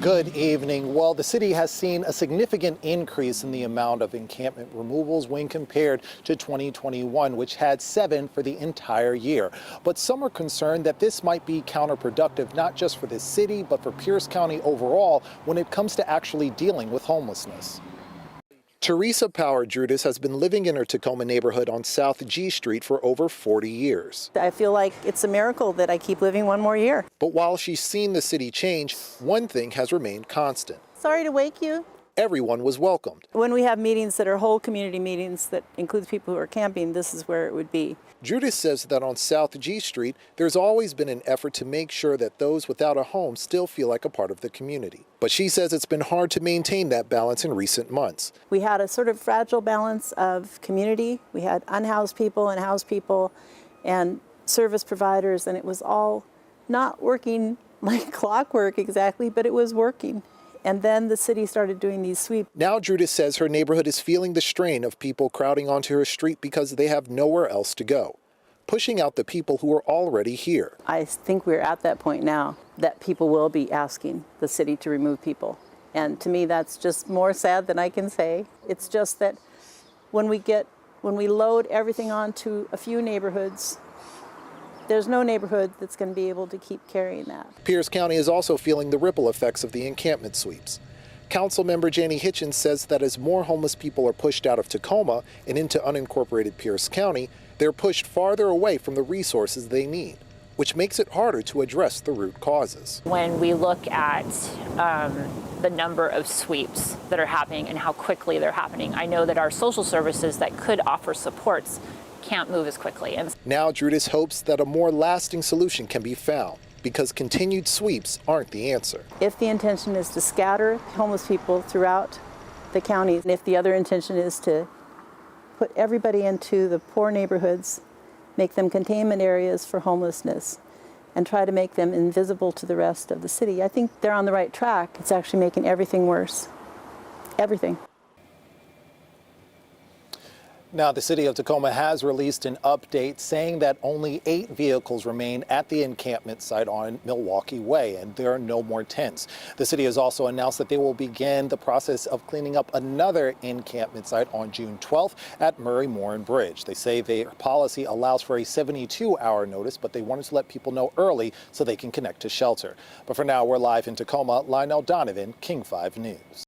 Good evening. Well, the city has seen a significant increase in the amount of encampment removals when compared to 2021, which had 7 for the entire year. But some are concerned that this might be counterproductive, not just for the city, but for Pierce County overall when it comes to actually dealing with homelessness. Teresa Power-Drudas has been living in her Tacoma neighborhood on South G Street for over 40 years. I feel like it's a miracle that I keep living one more year. But while she's seen the city change, one thing has remained constant. Sorry to wake you. Everyone was welcomed. When we have meetings that are whole community meetings that includes people who are camping, this is where it would be. Drudas says that on South G Street, there's always been an effort to make sure that those without a home still feel like a part of the community. But she says it's been hard to maintain that balance in recent months. We had a sort of fragile balance of community. We had unhoused people and housed people and service providers, and it was all not working like clockwork exactly, but it was working. And then the city started doing these sweeps. Now Drudas says her neighborhood is feeling the strain of people crowding onto her street because they have nowhere else to go, pushing out the people who are already here. I think we're at that point now that people will be asking the city to remove people. And to me, that's just more sad than I can say. It's just that when we load everything onto a few neighborhoods, there's no neighborhood that's going to be able to keep carrying that. Pierce County is also feeling the ripple effects of the encampment sweeps. Councilmember Janie Hitchens says that as more homeless people are pushed out of Tacoma and into unincorporated Pierce County, they're pushed farther away from the resources they need, which makes it harder to address the root causes. When we look at the number of sweeps that are happening and how quickly they're happening, I know that our social services that could offer supports can't move as quickly. And now Drudas hopes that a more lasting solution can be found because continued sweeps aren't the answer. If the intention is to scatter homeless people throughout the county, and if the other intention is to put everybody into the poor neighborhoods, make them containment areas for homelessness, and try to make them invisible to the rest of the city, I think they're on the right track. It's actually making everything worse. Everything. Now, the city of Tacoma has released an update saying that only 8 vehicles remain at the encampment site on Milwaukee Way, and there are no more tents. The city has also announced that they will begin the process of cleaning up another encampment site on June 12th at Murray-Morin Bridge. They say their policy allows for a 72-hour notice, but they wanted to let people know early so they can connect to shelter. But for now, we're live in Tacoma. Lionel Donovan, King 5 News.